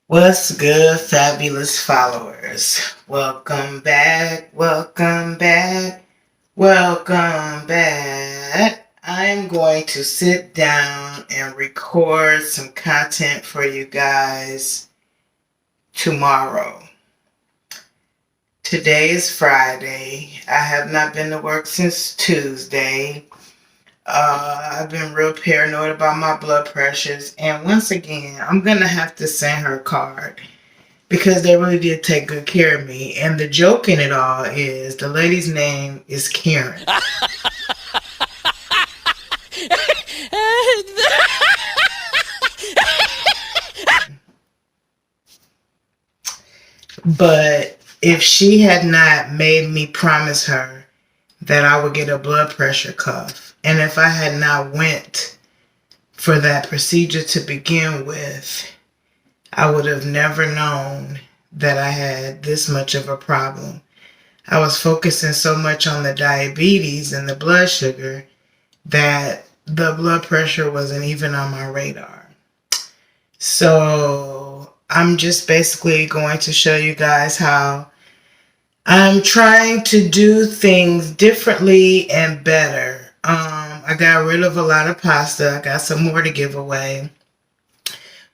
What's good, fabulous followers? Welcome back, welcome back, welcome back. I'm going to sit down and record some content for you guys tomorrow. Today is Friday. I have not been to work since Tuesday. I've been real paranoid about my blood pressures. And once again, I'm going to have to send her a card because they really did take good care of me. And the joke in it all is the lady's name is Karen. But if she had not made me promise her that I would get a blood pressure cuff, and if I had not went for that procedure to begin with, I would have never known that I had this much of a problem. I was focusing so much on the diabetes and the blood sugar that the blood pressure wasn't even on my radar. So I'm just basically going to show you guys how I'm trying to do things differently and better. I got rid of a lot of pasta. I got some more to give away.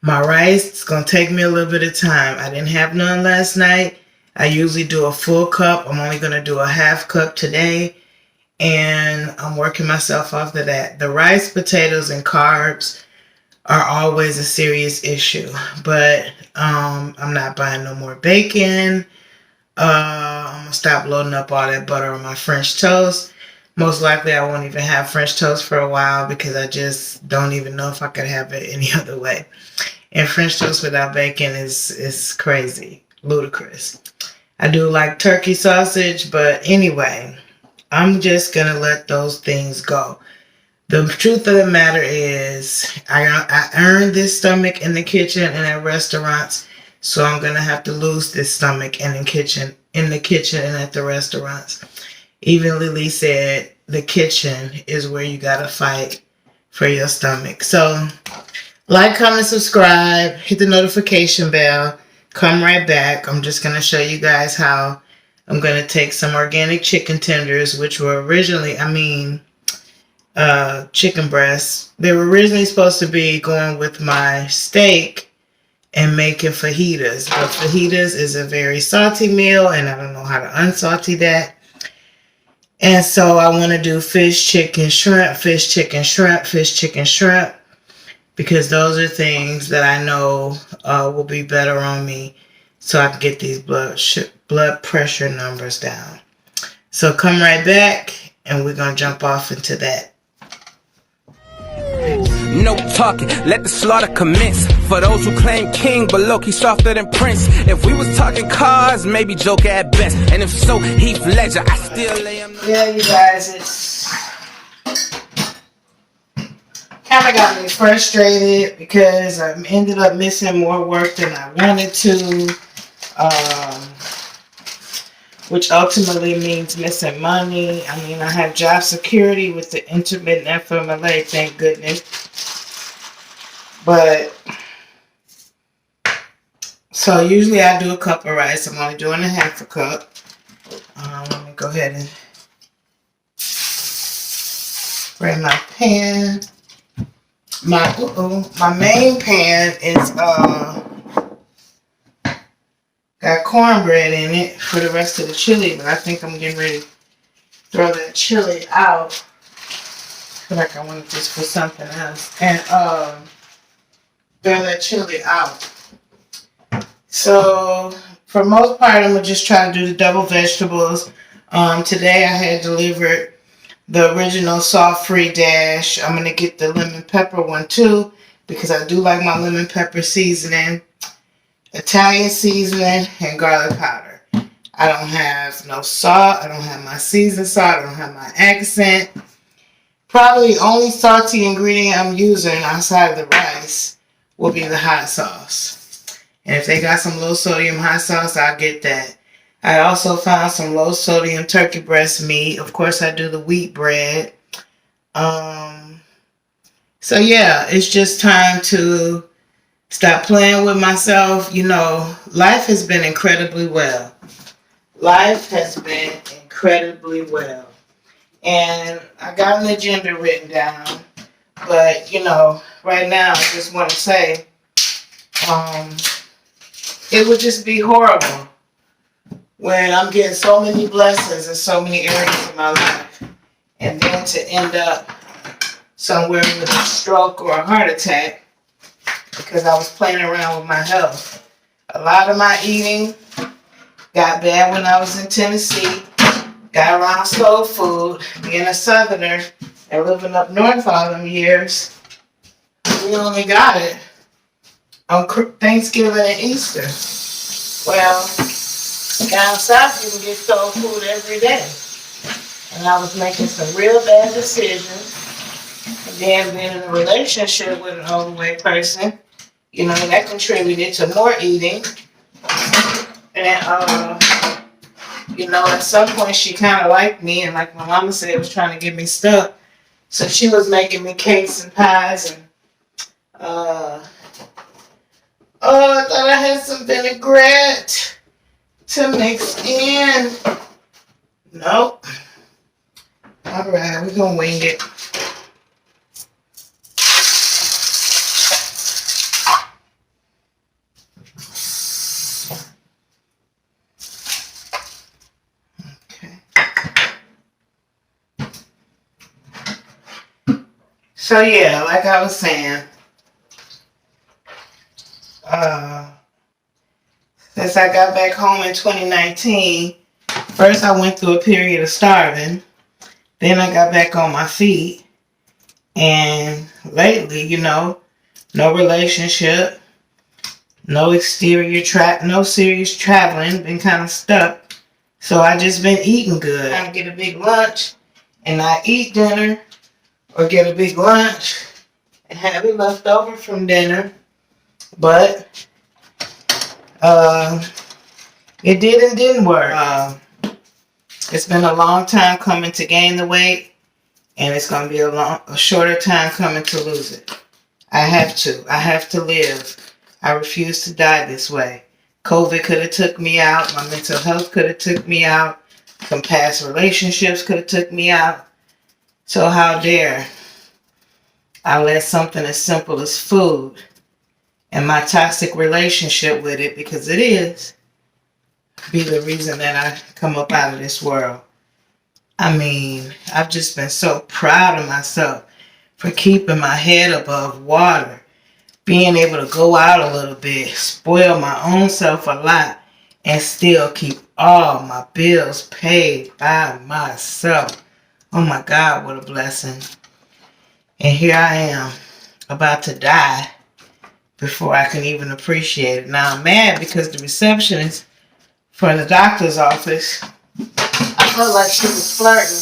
My rice is going to take me a little bit of time. I didn't have none last night. I usually do a full cup. I'm only going to do a half cup today. And I'm working myself off of that. The rice, potatoes, and carbs are always a serious issue. But I'm not buying no more bacon. I'm going to stop loading up all that butter on my French toast. Most likely I won't even have French toast for a while because I just don't even know if I could have it any other way. And French toast without bacon is crazy, ludicrous. I do like turkey sausage, but anyway, I'm just going to let those things go. The truth of the matter is I earned this stomach in the kitchen and at restaurants, so I'm going to have to lose this stomach in the kitchen and at the restaurants. Even Lily said the kitchen is where you got to fight for your stomach. So like, comment, subscribe, hit the notification bell. Come right back. I'm just going to show you guys how I'm going to take some organic chicken tenders, which were originally, chicken breasts. They were originally supposed to be going with my steak and making fajitas. But fajitas is a very salty meal, and I don't know how to unsalty that. And so I want to do fish, chicken, shrimp, fish, chicken, shrimp, fish, chicken, shrimp. Because those are things that I know will be better on me so I can get these blood pressure numbers down. So come right back and we're going to jump off into that. No talking, let the slaughter commence. For those who claim king, but low-key softer than Prince. If we was talking cars, maybe Joker at best. And if so, Heath Ledger, I still lay him. Yeah, you guys, it's kind of got me frustrated because I ended up missing more work than I wanted to, which ultimately means missing money. I mean, I have job security with the intermittent FMLA, thank goodness. But, so usually I do a cup of rice. I'm only doing a half a cup. Let me go ahead and spray my pan. My main pan is got cornbread in it for the rest of the chili, but I think I'm getting ready to throw that chili out. I feel like I want to just put something else and throw that chili out. So for most part, I'm gonna just try to do the double vegetables. Today I had delivered the original salt-free dash. I'm going to get the lemon pepper one too because I do like my lemon pepper seasoning, Italian seasoning, and garlic powder. I don't have no salt. I don't have my seasoned salt. I don't have my accent. Probably the only salty ingredient I'm using outside of the rice will be the hot sauce. And if they got some low sodium hot sauce, I'll get that. I also found some low sodium turkey breast meat. Of course, I do the wheat bread. So yeah, it's just time to stop playing with myself. You know, life has been incredibly well. Life has been incredibly well. And I got an agenda written down. But, you know, right now I just want to say, it would just be horrible when I'm getting so many blessings in so many areas of my life, and then to end up somewhere with a stroke or a heart attack because I was playing around with my health. A lot of my eating got bad when I was in Tennessee. Got around soul food, being a southerner and living up north all them years. We only got it on Thanksgiving and Easter. Well, down south you can get soul food every day. And I was making some real bad decisions. And then being in a relationship with an overweight person, you know, that contributed to more eating. And, you know, at some point she kind of liked me, and like my mama said, was trying to get me stuck. So she was making me cakes and pies, and I thought I had some vinaigrette to mix in. Nope. All right, we're gonna wing it. So yeah, like I was saying, since I got back home in 2019, first I went through a period of starving. Then I got back on my feet. And lately, you know, no relationship, no no serious traveling, been kind of stuck. So I just been eating good. I get a big lunch and I eat dinner, or get a big lunch and have it left over from dinner. But it didn't work. It's been a long time coming to gain the weight, and it's going to be a shorter time coming to lose it. I have to live. I refuse to die this way. COVID could have took me out. My mental health could have took me out. Some past relationships could have took me out. So how dare I let something as simple as food and my toxic relationship with it, because it is, be the reason that I come up out of this world. I mean, I've just been so proud of myself for keeping my head above water, being able to go out a little bit, spoil my own self a lot, and still keep all my bills paid by myself. Oh my God, what a blessing. And here I am, about to die before I can even appreciate it. Now I'm mad because the receptionist for the doctor's office, I felt like she was flirting.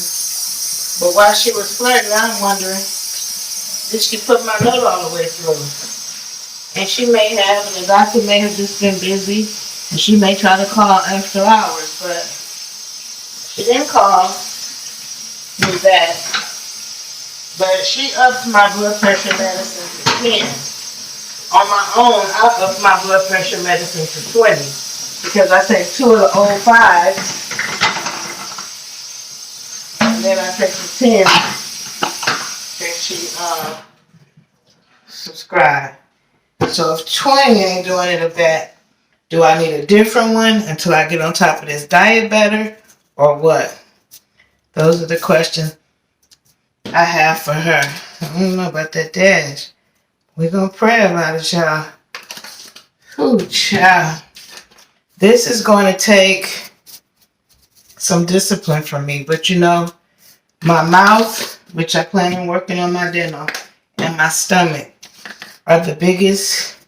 But while she was flirting, I'm wondering, did she put my note all the way through? And she may have, and the doctor may have just been busy, and she may try to call after hours, but she didn't call me back. But she upped my blood pressure medicine to 10. On my own, I upped my blood pressure medicine to 20. Because I take 2 of the old 5s. And then I take the 10. And she subscribed. So if 20 ain't doing it of that, do I need a different one until I get on top of this diet better? Or what? Those are the questions I have for her. I don't know about that dash. We're going to pray about it, y'all. Ooh, child. This is going to take some discipline from me. But you know, my mouth, which I plan on working on my dental, and my stomach are the biggest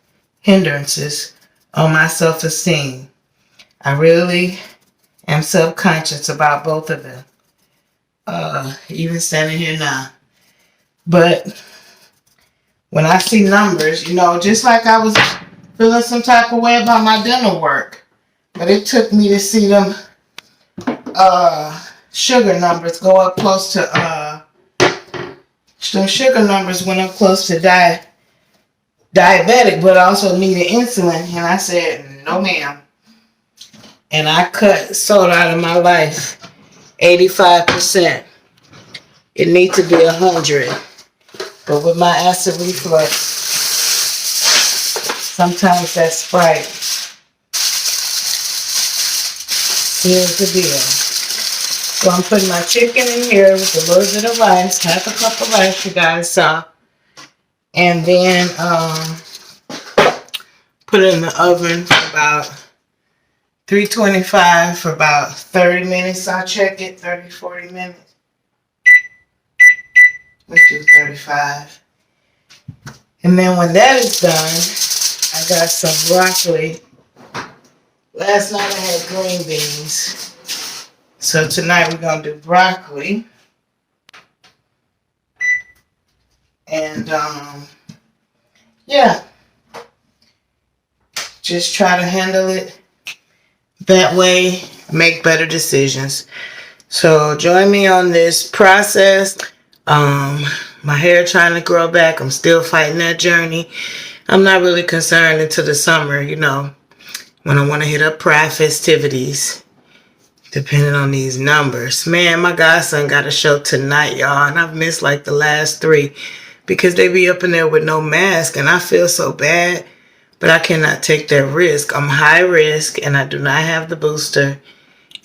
hindrances on my self-esteem. I really am self-conscious about both of them. Even standing here now. But when I see numbers, you know, just like I was feeling some type of way about my dental work, but it took me to see them sugar numbers go up close to some sugar numbers went up close to diabetic, but also needed insulin. And I said, no, ma'am. And I cut soda out of my life 85%. It needs to be 100. But with my acid reflux, sometimes that Sprite seals the deal. So I'm putting my chicken in here with a little bit of rice, half a cup of rice, you guys saw. And then put it in the oven for about 325 for about 30 minutes. I'll check it, 30, 40 minutes. Let's do 35. And then when that is done, I got some broccoli. Last night I had green beans. So tonight we're going to do broccoli. And yeah, just try to handle it that way, make better decisions. So join me on this process. My hair trying to grow back. I'm still fighting that journey. I'm not really concerned until the summer, you know, when I want to hit up pride festivities, depending on these numbers. Man, my godson got a show tonight, y'all, and I've missed like the last 3 because they be up in there with no mask, and I feel so bad, but I cannot take that risk. I'm high risk, and I do not have the booster,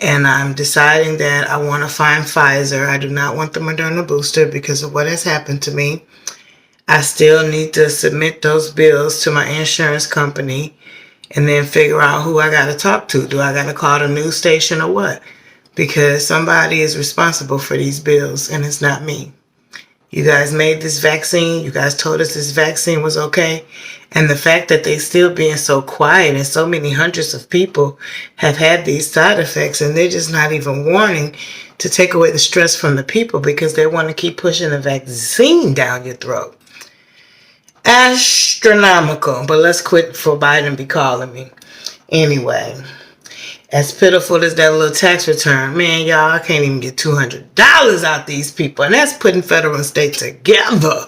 and I'm deciding that I want to find Pfizer. I do not want the Moderna booster because of what has happened to me. I still need to submit those bills to my insurance company and then figure out who I got to talk to. Do I got to call the news station or what? Because somebody is responsible for these bills, and it's not me. You guys made this vaccine. You guys told us this vaccine was okay. And the fact that they still being so quiet and so many hundreds of people have had these side effects, and they're just not even warning to take away the stress from the people because they want to keep pushing the vaccine down your throat. Astronomical. But let's quit for Biden be calling me. Anyway, as pitiful as that little tax return, man, y'all, I can't even get $200 out these people. And that's putting federal and state together.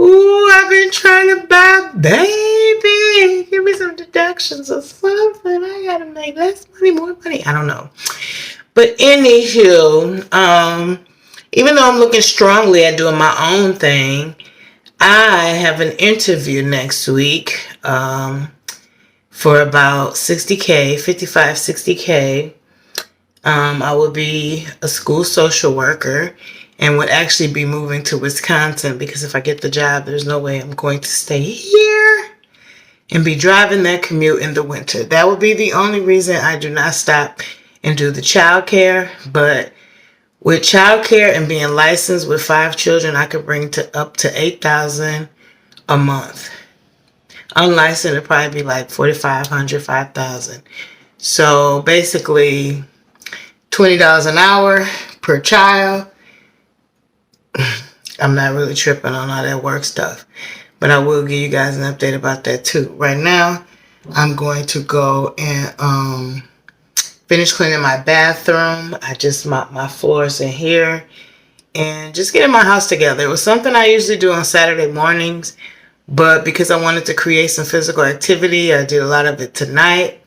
Ooh, I've been trying to buy baby. Give me some deductions or something. I gotta make less money, more money. I don't know. But anywho, even though I'm looking strongly at doing my own thing, I have an interview next week for about 60K, 55, 60K. I will be a school social worker and would actually be moving to Wisconsin because if I get the job, there's no way I'm going to stay here and be driving that commute in the winter. That would be the only reason I do not stop and do the child care. But with child care and being licensed with 5 children, I could bring up to $8,000 a month. Unlicensed, it'd probably be like $4,500, $5,000. So basically, $20 an hour per child. I'm not really tripping on all that work stuff, but I will give you guys an update about that too. Right now, I'm going to go and finish cleaning my bathroom. I just mopped my floors in here and just getting my house together. It was something I usually do on Saturday mornings, but because I wanted to create some physical activity, I did a lot of it tonight.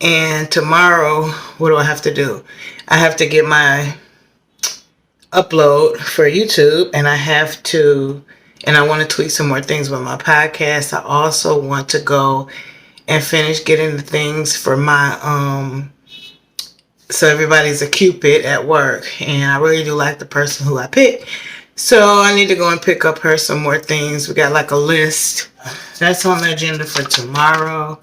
And tomorrow, what do I have to do? I have to get my upload for YouTube, and I want to tweak some more things with my podcast. I also want to go and finish getting the things for my, so everybody's a Cupid at work, and I really do like the person who I picked. So I need to go and pick up her some more things. We got like a list. That's on the agenda for tomorrow.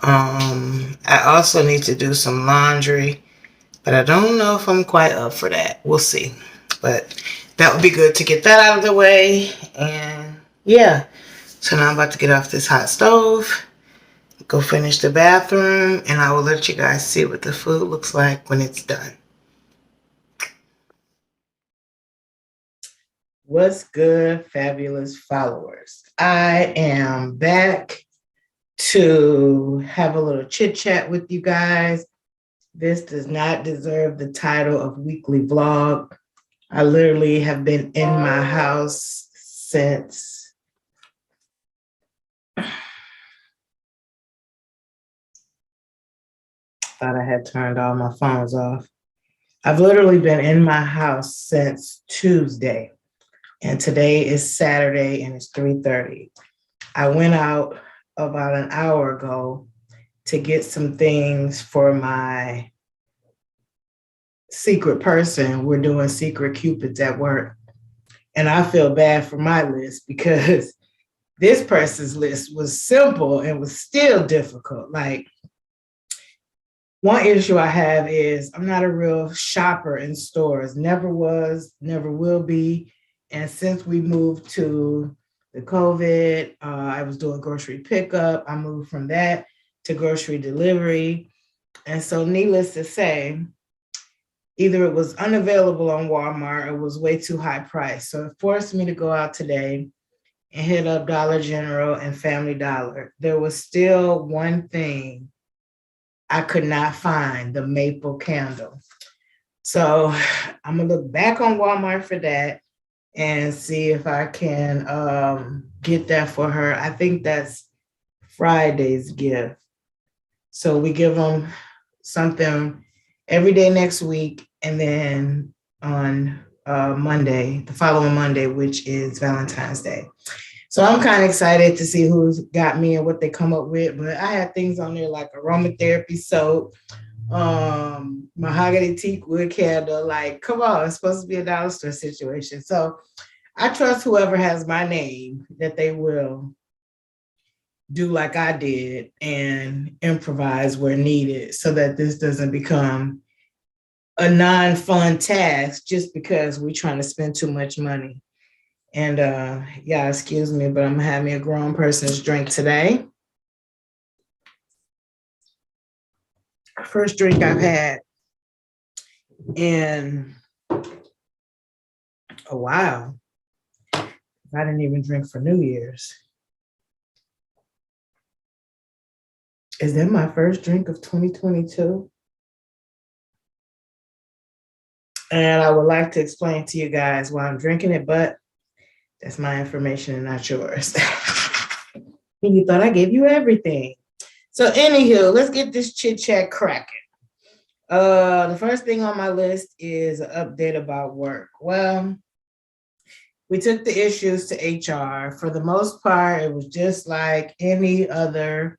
I also need to do some laundry, but I don't know if I'm quite up for that. We'll see. But that would be good to get that out of the way. And yeah. So now I'm about to get off this hot stove, go finish the bathroom, and I will let you guys see what the food looks like when it's done. What's good, fabulous followers? I am back to have a little chit chat with you guys. This does not deserve the title of weekly vlog. I literally have been in my house since Thought I had turned all my phones off. I've literally been in my house since Tuesday, and today is Saturday, and it's 3:30. I went out about an hour ago to get some things for my secret person. We're doing secret cupids at work, and I feel bad for my list because this person's list was simple and was still difficult. Like, one issue I have is I'm not a real shopper in stores. Never was, never will be. And since we moved to the COVID, I was doing grocery pickup. I moved from that to grocery delivery. And so needless to say, either it was unavailable on Walmart or was way too high priced. So it forced me to go out today and hit up Dollar General and Family Dollar. There was still one thing I could not find: the maple candle. So I'm gonna look back on Walmart for that and see if I can get that for her. I think that's Friday's gift. So we give them something every day next week, and then on Monday, the following Monday, which is Valentine's Day. So I'm kind of excited to see who's got me and what they come up with. But I had things on there like aromatherapy soap, mahogany teak wood candle. Like, come on, it's supposed to be a dollar store situation. So I trust whoever has my name that they will do like I did and improvise where needed so that this doesn't become a non-fun task just because we're trying to spend too much money. And yeah, excuse me, but I'm gonna have me a grown person's drink today. First drink I've had in a while. I didn't even drink for New Year's. Is that my first drink of 2022? And I would like to explain to you guys why I'm drinking it, but that's my information and not yours. You thought I gave you everything. So anywho, let's get this chit chat cracking. The first thing on my list is an update about work. Well, we took the issues to HR. For the most part, it was just like any other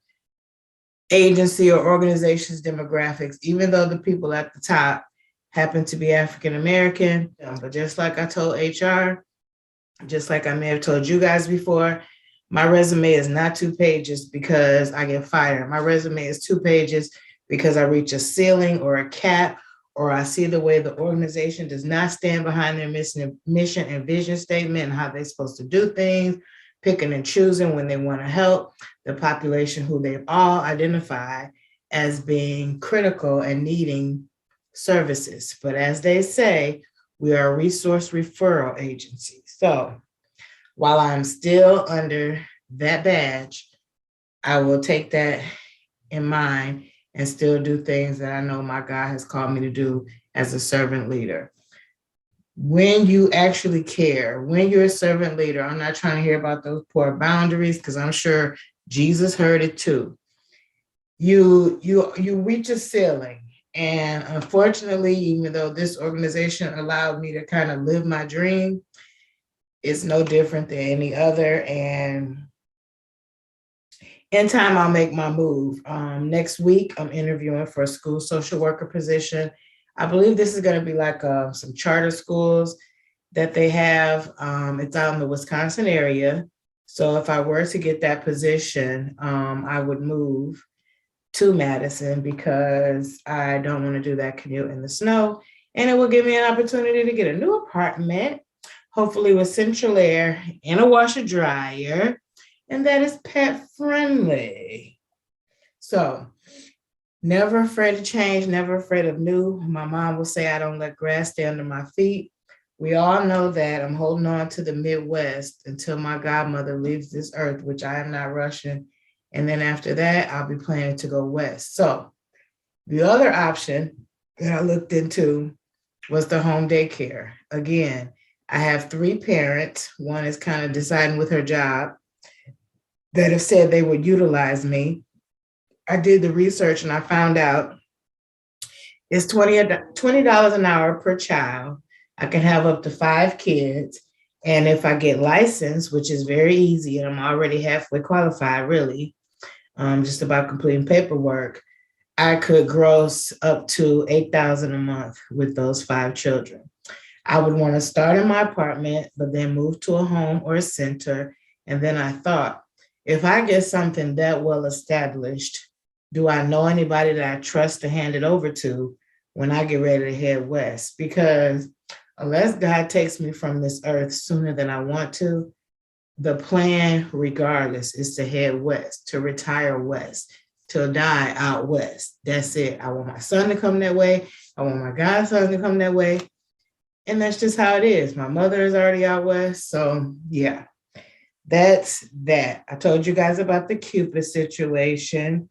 agency or organization's demographics, even though the people at the top happen to be African American. But just like I told HR, just like I may have told you guys before, my resume is not 2 pages because I get fired. My resume is 2 pages because I reach a ceiling or a cap, or I see the way the organization does not stand behind their mission and vision statement and how they're supposed to do things, picking and choosing when they want to help the population who they've all identified as being critical and needing services. But as they say, we are a resource referral agency. So while I'm still under that badge, I will take that in mind and still do things that I know my God has called me to do as a servant leader. When you actually care, when you're a servant leader, I'm not trying to hear about those poor boundaries because I'm sure Jesus heard it too. You reach a ceiling. And unfortunately, even though this organization allowed me to kind of live my dream, it's no different than any other. And in time, I'll make my move. Next week, I'm interviewing for a school social worker position. I believe this is going to be like some charter schools that they have. It's out in the Wisconsin area. So if I were to get that position, I would move to Madison because I don't want to do that commute in the snow. And it will give me an opportunity to get a new apartment, hopefully with central air and a washer dryer, and that is pet friendly. So never afraid of change, never afraid of new. My mom will say I don't let grass stay under my feet. We all know that I'm holding on to the Midwest until my godmother leaves this earth, which I am not rushing. And then after that, I'll be planning to go west. So the other option that I looked into was the home daycare. Again, I have 3 parents. One is kind of deciding with her job that have said they would utilize me. I did the research and I found out It's $20 an hour per child. I can have up to 5 kids. And if I get licensed, which is very easy, and I'm already halfway qualified, really, just about completing paperwork, I could gross up to $8,000 a month with those 5 children. I would want to start in my apartment, but then move to a home or a center. And then I thought, if I get something that well established, do I know anybody that I trust to hand it over to when I get ready to head west? Because unless God takes me from this earth sooner than I want to, the plan, regardless, is to head west, to retire west, to die out west. That's it. I want my son to come that way. I want my godson to come that way. And that's just how it is. My mother is already out west. So, yeah, that's that. I told you guys about the Cupid situation.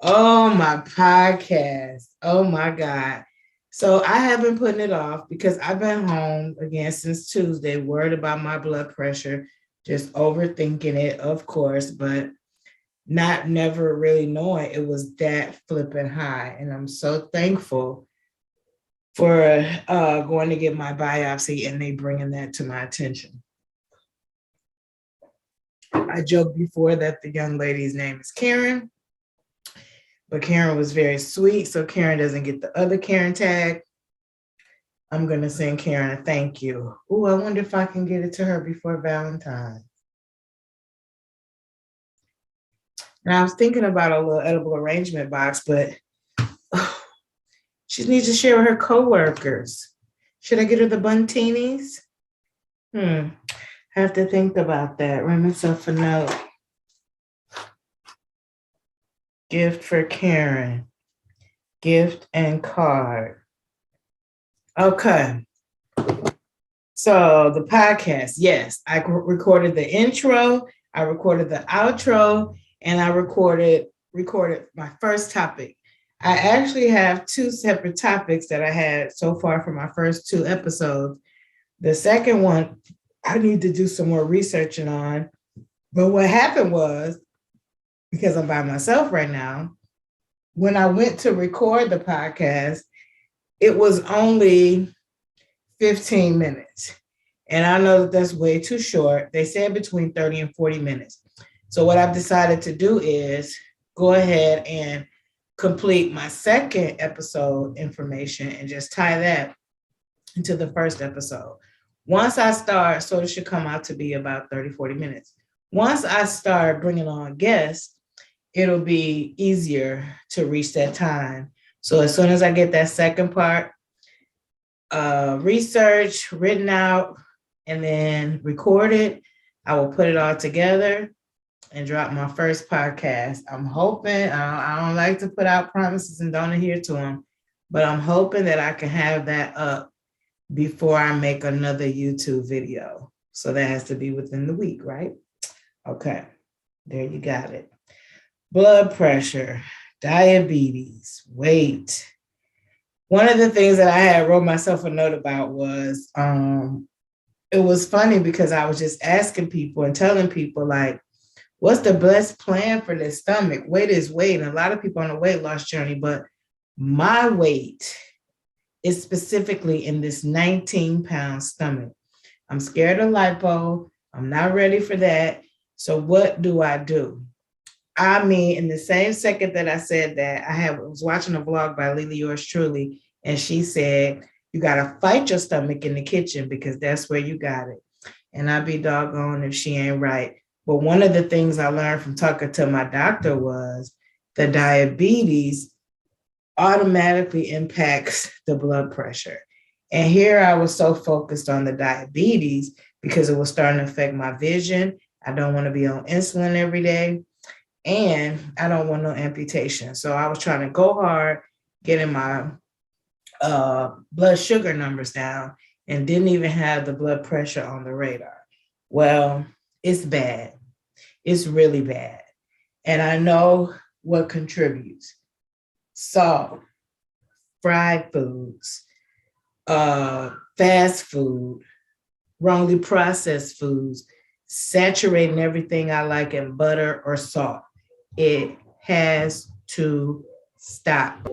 Oh, my podcast. Oh, my God. So I have been putting it off because I've been home again since Tuesday, worried about my blood pressure, just overthinking it, of course, but never really knowing it was that flipping high. And I'm so thankful for going to get my biopsy and they bringing that to my attention. I joked before that the young lady's name is Karen, but Karen was very sweet, so Karen doesn't get the other Karen tag. I'm going to send Karen a thank you. Oh, I wonder if I can get it to her before Valentine's. And I was thinking about a little edible arrangement box, but she needs to share with her coworkers. Should I get her the buntinis? I have to think about that. Write myself a note. Gift for Karen. Gift and card. Okay. So the podcast, yes, I recorded the intro, I recorded the outro, and I recorded my first topic. I actually have 2 separate topics that I had so far for my first 2 episodes. The second one, I need to do some more researching on. But what happened was, because I'm by myself right now, when I went to record the podcast, it was only 15 minutes. And I know that that's way too short. They said between 30 and 40 minutes. So what I've decided to do is go ahead and complete my second episode information and just tie that into the first episode. Once I start, so it should come out to be about 30, 40 minutes. Once I start bringing on guests, it'll be easier to reach that time. So as soon as I get that second part, research, written out, and then recorded, I will put it all together and drop my first podcast. I'm hoping, I don't like to put out promises and don't adhere to them, but I'm hoping that I can have that up before I make another YouTube video. So that has to be within the week, right? Okay, there you got it. Blood pressure, diabetes, weight. One of the things that I had wrote myself a note about was, it was funny because I was just asking people and telling people, like, what's the best plan for this stomach? Weight is weight. And a lot of people on a weight loss journey, but my weight is specifically in this 19-pound stomach. I'm scared of lipo. I'm not ready for that. So what do? I mean, in the same second that I said that, I was watching a vlog by Lily yours truly, and she said, you got to fight your stomach in the kitchen because that's where you got it. And I'd be doggone if she ain't right. But one of the things I learned from talking to my doctor was the diabetes automatically impacts the blood pressure. And here I was so focused on the diabetes because it was starting to affect my vision. I don't want to be on insulin every day. And I don't want no amputation. So I was trying to go hard, getting my blood sugar numbers down, and didn't even have the blood pressure on the radar. Well, it's bad. It's really bad. And I know what contributes. Salt, fried foods, fast food, wrongly processed foods, saturating everything I like in butter or salt. It has to stop.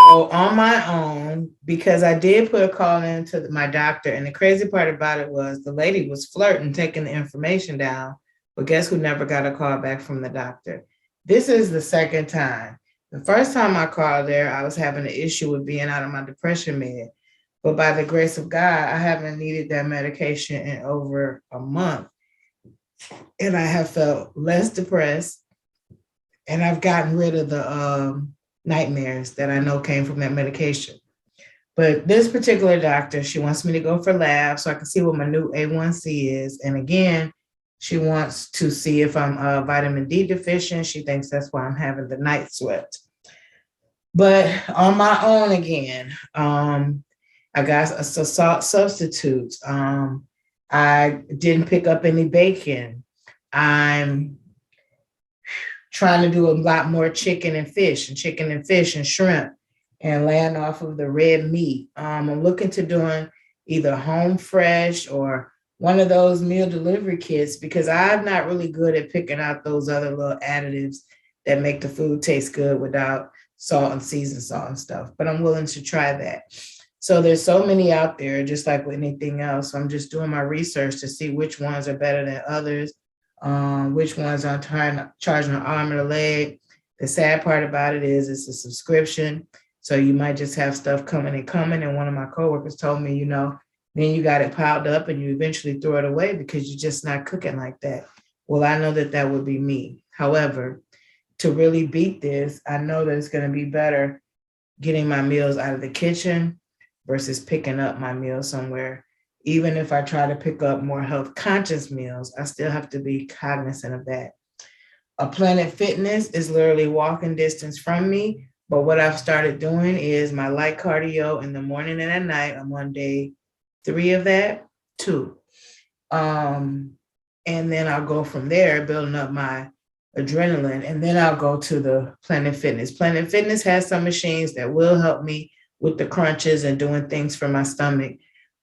So on my own, because I did put a call in to my doctor, and the crazy part about it was the lady was flirting, taking the information down, but guess who never got a call back from the doctor? This is the second time. The first time I called there, I was having an issue with being out of my depression med, but by the grace of God, I haven't needed that medication in over a month, and I have felt less depressed, and I've gotten rid of the nightmares that I know came from that medication. But this particular doctor, she wants me to go for labs so I can see what my new A1C is. And again, she wants to see if I'm vitamin D deficient. She thinks that's why I'm having the night sweats. But on my own again, I got a salt substitutes. I didn't pick up any bacon. I'm trying to do a lot more chicken and fish and shrimp and laying off of the red meat. I'm looking to doing either home fresh or one of those meal delivery kits because I'm not really good at picking out those other little additives that make the food taste good without salt and seasoned salt and stuff. But I'm willing to try that. So there's so many out there, just like with anything else. I'm just doing my research to see which ones are better than others, which ones I'm charging an arm and a leg. The sad part about it is it's a subscription. So you might just have stuff coming. And one of my coworkers told me, then you got it piled up and you eventually throw it away because you're just not cooking like that. Well, I know that would be me. However, to really beat this, I know that it's going to be better getting my meals out of the kitchen versus picking up my meals somewhere. Even if I try to pick up more health conscious meals, I still have to be cognizant of that. A Planet Fitness is literally walking distance from me. But what I've started doing is my light cardio in the morning and at night. I'm on day 3 of that, 2. And then I'll go from there, building up my adrenaline. And then I'll go to the Planet Fitness. Planet Fitness has some machines that will help me with the crunches and doing things for my stomach.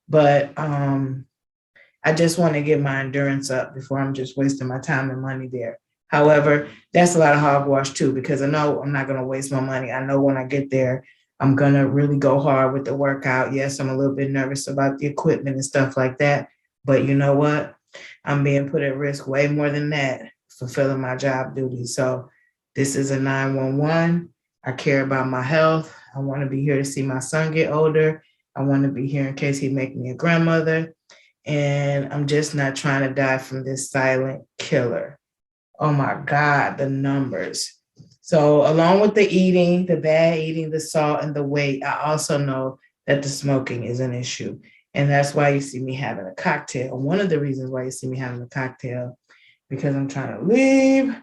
But I just want to get my endurance up before I'm just wasting my time and money there. However, that's a lot of hogwash too, because I know I'm not going to waste my money. I know when I get there, I'm going to really go hard with the workout. Yes, I'm a little bit nervous about the equipment and stuff like that. But you know what? I'm being put at risk way more than that, fulfilling my job duties. So this is a 911. I care about my health. I want to be here to see my son get older. I want to be here in case he make me a grandmother. And I'm just not trying to die from this silent killer. Oh my God, the numbers. So along with the eating, the bad eating, the salt, and the weight, I also know that the smoking is an issue. And that's why you see me having a cocktail. One of the reasons why you see me having a cocktail, because I'm trying to leave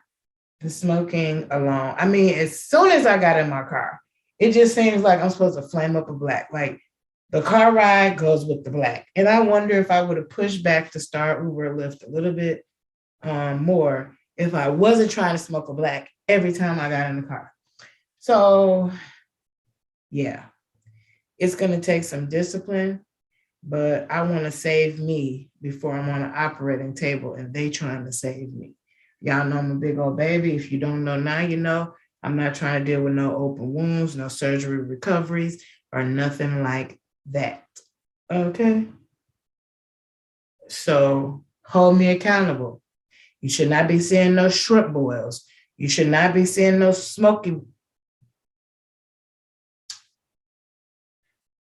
the smoking alone. I mean, as soon as I got in my car, it just seems like I'm supposed to flame up a black. Like the car ride goes with the black. And I wonder if I would have pushed back to start Uber or Lyft a little bit more if I wasn't trying to smoke a black every time I got in the car. So, yeah, it's going to take some discipline, but I want to save me before I'm on an operating table and they trying to save me. Y'all know I'm a big old baby. If you don't know now, you know. I'm not trying to deal with no open wounds, no surgery recoveries, or nothing like that. Okay? So hold me accountable. You should not be seeing no shrimp boils. You should not be seeing no smoky.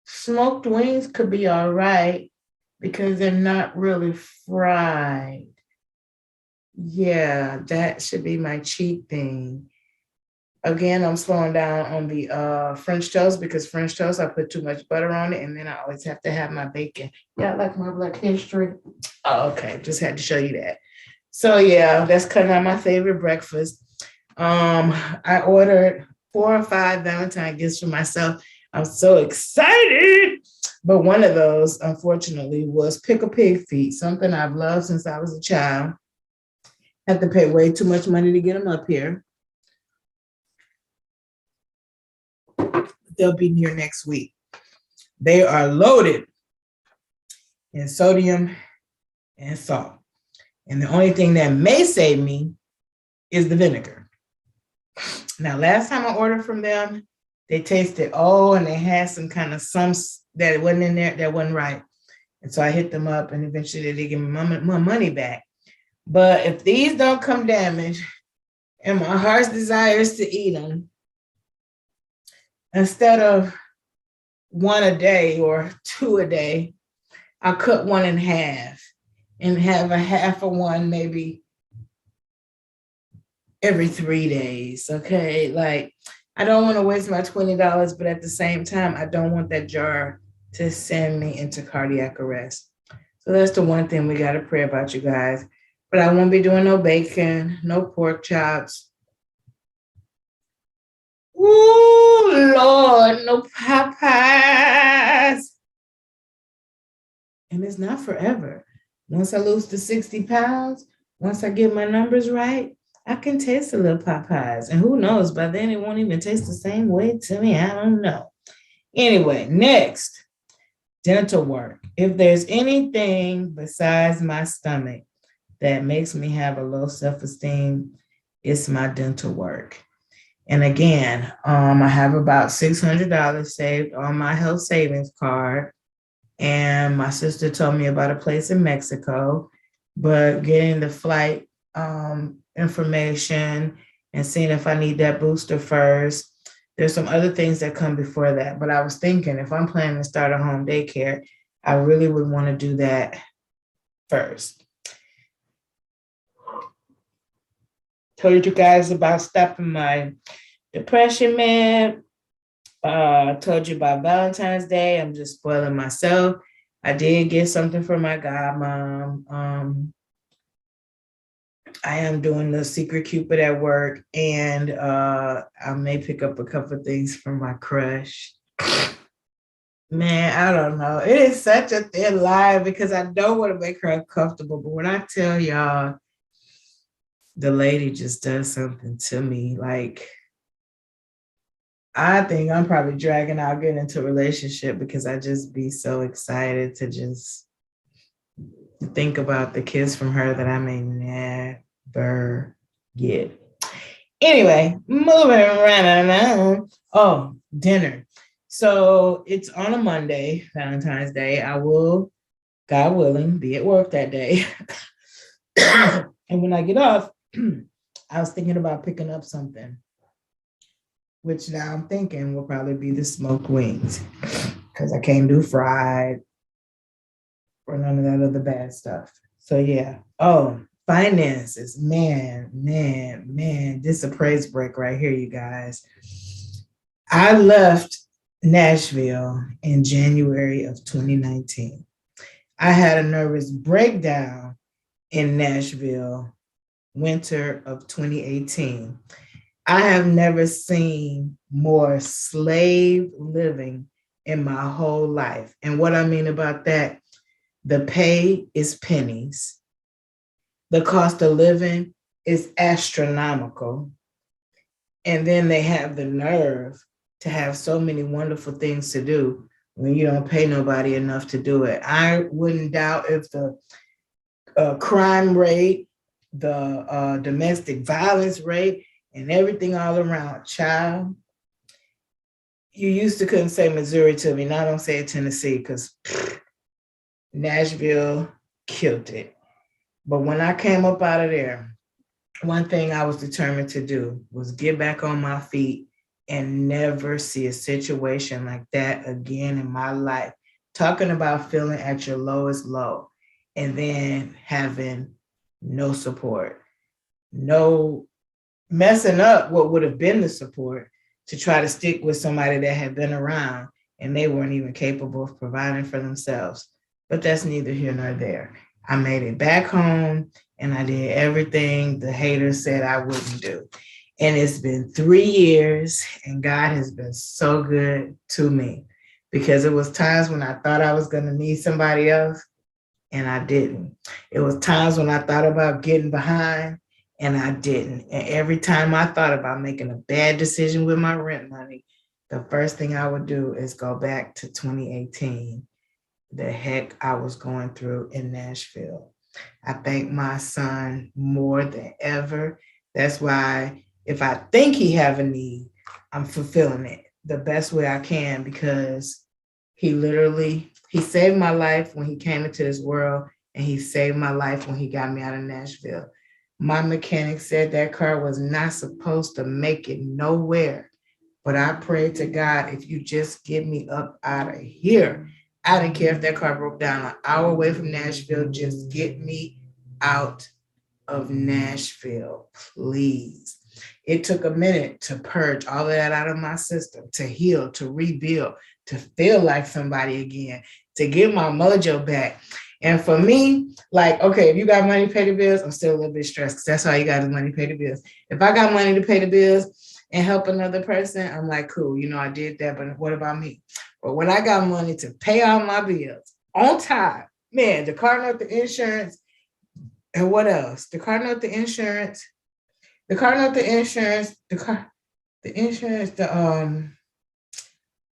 Smoked wings could be all right because they're not really fried. Yeah, that should be my cheat thing. Again, I'm slowing down on the French toast because French toast, I put too much butter on it, and then I always have to have my bacon. Yeah, like my Black history. Oh, okay, just had to show you that. So yeah, that's kind of my favorite breakfast. I ordered 4 or 5 Valentine gifts for myself. I'm so excited. But one of those, unfortunately, was pickle pig feet, something I've loved since I was a child. I have to pay way too much money to get them up here. They'll be here next week. They are loaded in sodium and salt. And the only thing that may save me is the vinegar. Now, last time I ordered from them, They tasted old and they had some kind of some that wasn't in there that wasn't right. And so I hit them up and eventually they give me my money back. But if these don't come damaged and my heart's desire is to eat them, instead of one a day or two a day, I'll cut one in half and have a half of one maybe every 3 days. Okay. Like, I don't want to waste my $20, but at the same time, I don't want that jar to send me into cardiac arrest. So that's the one thing we got to pray about, you guys. But I won't be doing no bacon, no pork chops. Ooh, Lord, no Popeyes. And it's not forever. Once I lose the 60 pounds, once I get my numbers right, I can taste a little Popeyes. And who knows, by then it won't even taste the same way to me. I don't know. Anyway, next, dental work. If there's anything besides my stomach that makes me have a low self-esteem, it's my dental work. And again, I have about $600 saved on my health savings card. And my sister told me about a place in Mexico, but getting the flight information and seeing if I need that booster first. There's some other things that come before that. But I was thinking if I'm planning to start a home daycare, I really would want to do that first. Told you guys about stopping my depression med. Told you about Valentine's Day. I'm just spoiling myself. I did get something for my godmom. I am doing the secret Cupid at work, and I may pick up a couple of things from my crush. Man, I don't know. It is such a thin line because I don't want to make her uncomfortable. But when I tell y'all, the lady just does something to me. Like, I think I'm probably dragging out getting into a relationship because I just be so excited to just think about the kiss from her that I may never get. Anyway, moving around. Oh, dinner. So it's on a Monday, Valentine's Day. I will, God willing, be at work that day. And when I get off, I was thinking about picking up something, which now I'm thinking will probably be the smoked wings because I can't do fried or none of that other bad stuff. So yeah. Oh, finances. Man, this is a praise break right here, you guys. I left Nashville in January of 2019. I had a nervous breakdown in Nashville, winter of 2018. I have never seen more slave living in my whole life. And what I mean about that, the pay is pennies. The cost of living is astronomical. And then they have the nerve to have so many wonderful things to do when you don't pay nobody enough to do it. I wouldn't doubt if the crime rate, the domestic violence rate, and everything all around, child. You used to couldn't say Missouri to me. Now don't say it Tennessee because Nashville killed it. But when I came up out of there, one thing I was determined to do was get back on my feet and never see a situation like that again in my life. Talking about feeling at your lowest low and then having no support, no messing up what would have been the support to try to stick with somebody that had been around and they weren't even capable of providing for themselves. But that's neither here nor there. I made it back home and I did everything the haters said I wouldn't do. And it's been 3 years and God has been so good to me because it was times when I thought I was going to need somebody else and I didn't. It was times when I thought about getting behind and I didn't. And every time I thought about making a bad decision with my rent money, the first thing I would do is go back to 2018, the heck I was going through in Nashville. I thank my son more than ever. That's why if I think he have a need, I'm fulfilling it. the best way I can, because he saved my life when he came into this world, and he saved my life when he got me out of Nashville. My mechanic said that car was not supposed to make it nowhere. But I prayed to God, if you just get me up out of here. I didn't care if that car broke down an hour away from Nashville. Just get me out of Nashville, please. It took a minute to purge all of that out of my system, to heal, to rebuild, to feel like somebody again, to get my mojo back. And for me, like, okay, if you got money to pay the bills, I'm still a little bit stressed because that's all you got is money to pay the bills. If I got money to pay the bills and help another person, I'm like, cool, I did that, but what about me? But when I got money to pay all my bills on time, man, the car note, the insurance, and what else? The car note, the insurance, the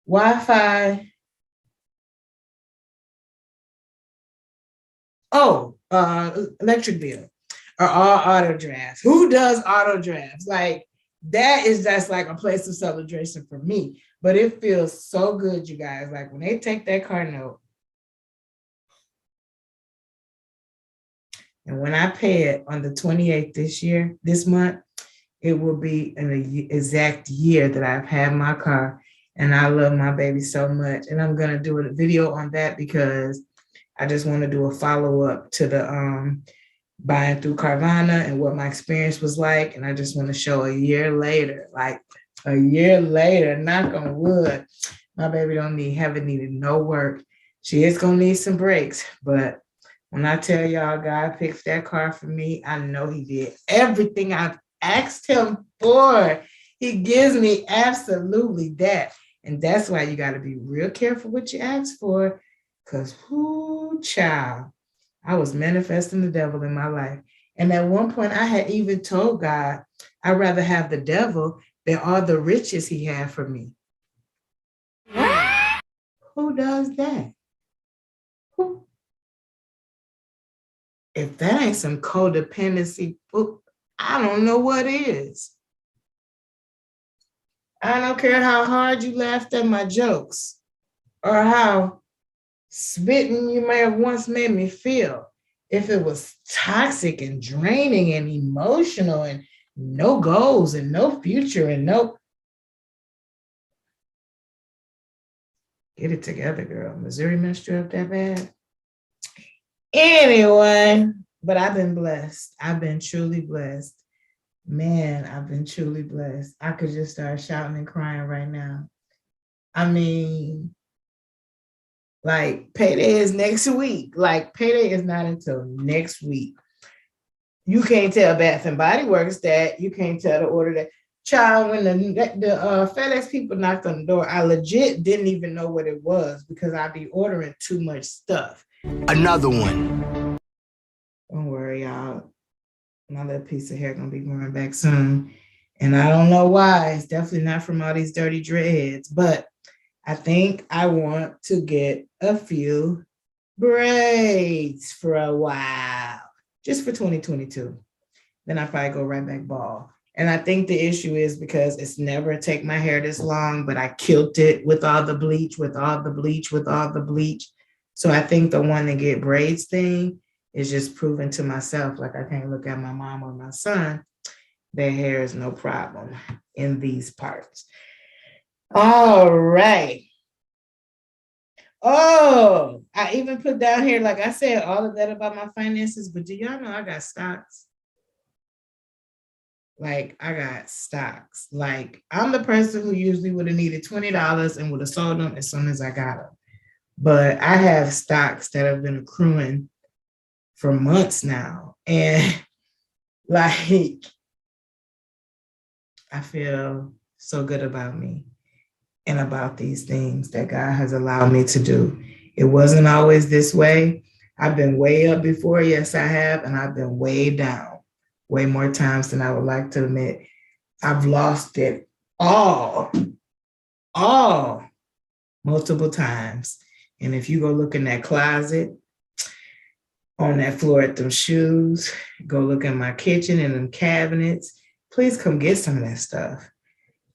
Wi-Fi. Electric bill are all auto drafts. Who does auto drafts? Like that's like a place of celebration for me. But it feels so good, you guys. Like when they take that car note, and when I pay it on the 28th this month, it will be an exact year that I've had my car. And I love my baby so much. And I'm going to do a video on that because I just want to do a follow-up to the buying through Carvana and what my experience was like. And I just want to show a year later, knock on wood, my baby haven't needed no work. She is going to need some brakes, but when I tell y'all God picked that car for me, I know he did everything I've asked him for. He gives me absolutely that. And that's why you got to be real careful what you ask for, because child, I was manifesting the devil in my life. And at one point I had even told God, I'd rather have the devil than all the riches he had for me. Who does that? Who? If that ain't some codependency, I don't know what is. I don't care how hard you laughed at my jokes or how spitting you may have once made me feel. If it was toxic and draining and emotional and no goals and no future and no... Get it together, girl. Missouri messed you up that bad? Anyway, but I've been blessed. I've been truly blessed. Man, I've been truly blessed. I could just start shouting and crying right now. I mean, like, payday is next week. Like, payday is not until next week. You can't tell Bath and Body Works that. You can't tell the order that. Child, when the FedEx people knocked on the door, I legit didn't even know what it was because I'd be ordering too much stuff. Another one. Don't worry, y'all. My little piece of hair gonna be growing back soon. And I don't know why. It's definitely not from all these dirty dreads, but I think I want to get a few braids for a while, just for 2022. Then I probably go right back bald. And I think the issue is because it's never take my hair this long, but I killed it with all the bleach. So I think the one to get braids thing is just proving to myself, like I can't look at my mom or my son, their hair is no problem in these parts. All right. Oh, I even put down here, like I said, all of that about my finances, but do y'all know I got stocks? Like, I got stocks. Like, I'm the person who usually would have needed $20 and would have sold them as soon as I got them. But I have stocks that have been accruing for months now. And like, I feel so good about me and about these things that God has allowed me to do. It wasn't always this way. I've been way up before. Yes, I have. And I've been way down. Way more times than I would like to admit. I've lost it all multiple times. And if you go look in that closet, on that floor at them shoes, go look in my kitchen and them cabinets, please come get some of that stuff.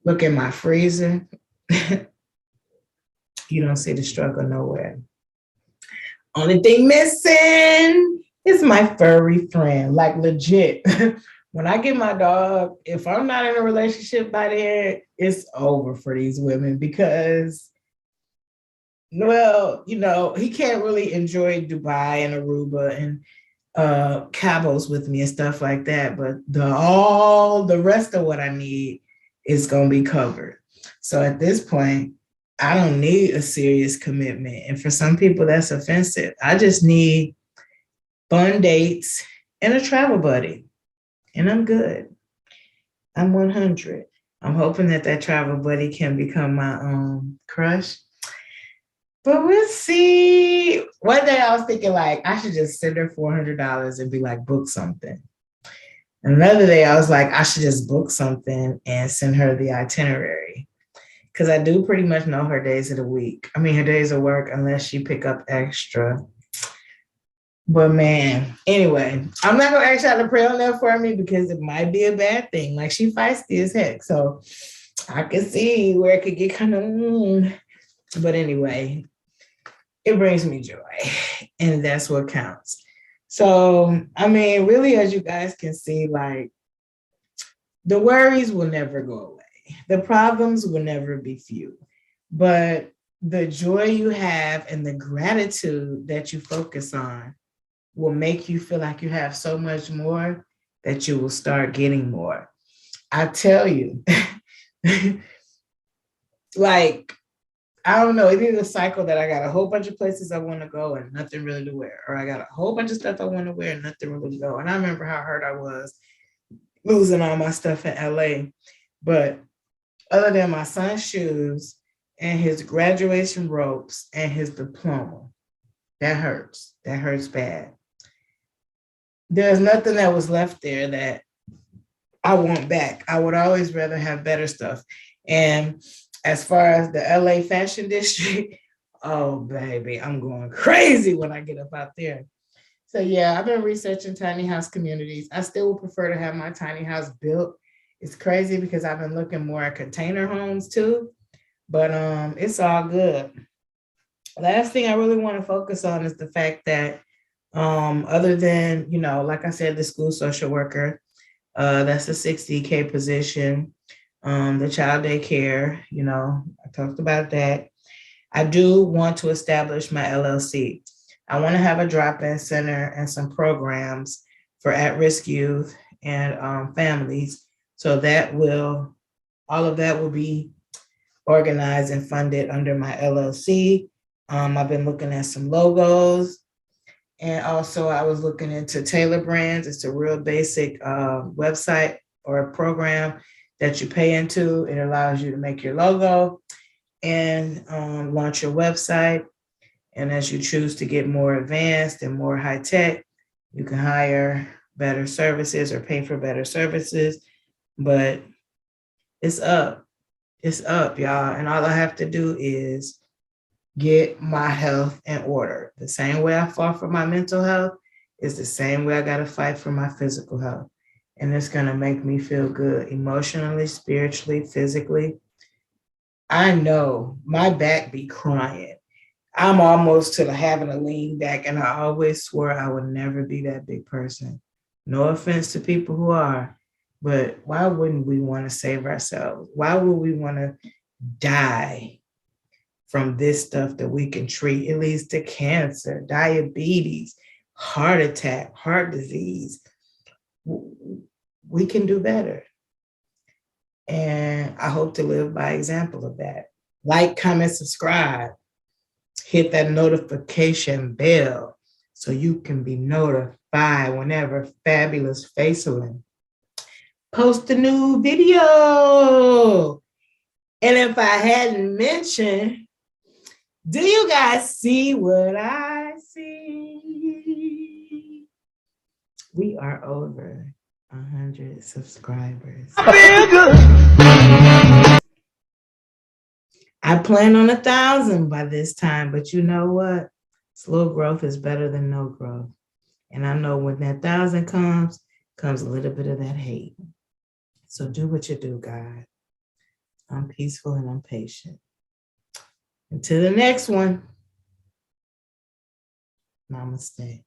Look at my freezer. You don't see the struggle nowhere. Only thing missing is my furry friend, like legit. When I get my dog, if I'm not in a relationship by then, it's over for these women because, well, he can't really enjoy Dubai and Aruba and Cabos with me and stuff like that. But all the rest of what I need is gonna be covered. So at this point, I don't need a serious commitment. And for some people, that's offensive. I just need fun dates and a travel buddy. And I'm good. I'm 100. I'm hoping that travel buddy can become my crush. But we'll see. One day I was thinking like I should just send her $400 and be like, book something. Another day I was like, I should just book something and send her the itinerary. Because I do pretty much know her days of the week. I mean, her days of work, unless she pick up extra. But man, anyway, I'm not going to ask y'all to pray on that for me because it might be a bad thing. Like, she feisty as heck. So I can see where it could get kind of, But anyway, it brings me joy. And that's what counts. So, I mean, really, as you guys can see, like, the worries will never go away. The problems will never be few. But the joy you have and the gratitude that you focus on will make you feel like you have so much more that you will start getting more. I tell you, like, I don't know, it is a cycle that I got a whole bunch of places I want to go and nothing really to wear. Or I got a whole bunch of stuff I want to wear and nothing really to go. And I remember how hurt I was losing all my stuff in LA. But other than my son's shoes and his graduation ropes and his diploma, that hurts. That hurts bad. There's nothing that was left there that I want back. I would always rather have better stuff. And as far as the LA fashion district, oh baby, I'm going crazy when I get up out there. So yeah, I've been researching tiny house communities. I still would prefer to have my tiny house built. It's crazy because I've been looking more at container homes too, but it's all good. Last thing I really want to focus on is the fact that other than, like I said, the school social worker, that's a 60K position. The child daycare, I talked about that. I do want to establish my LLC. I want to have a drop-in center and some programs for at-risk youth and families. So all of that will be organized and funded under my LLC. I've been looking at some logos. And also I was looking into Taylor Brands. It's a real basic website or a program that you pay into. It allows you to make your logo and launch your website. And as you choose to get more advanced and more high tech, you can hire better services or pay for better services. But it's up. It's up, y'all. And all I have to do is get my health in order. The same way I fought for my mental health is the same way I got to fight for my physical health. And it's going to make me feel good emotionally, spiritually, physically. I know my back be crying. I'm almost to having a lean back, and I always swore I would never be that big person. No offense to people who are, but why wouldn't we want to save ourselves? Why would we want to die from this stuff that we can treat? It leads to cancer, diabetes, heart attack, heart disease. We can do better. And I hope to live by example of that. Like, comment, subscribe. Hit that notification bell so you can be notified whenever Fabulous Faceland post a new video. And if I hadn't mentioned, do you guys see what I see? We are over 100 subscribers. I plan on 1,000 by this time, but you know what? Slow growth is better than no growth. And I know when that 1,000 comes a little bit of that hate. So do what you do, God. I'm peaceful and I'm patient. Until the next one. Namaste.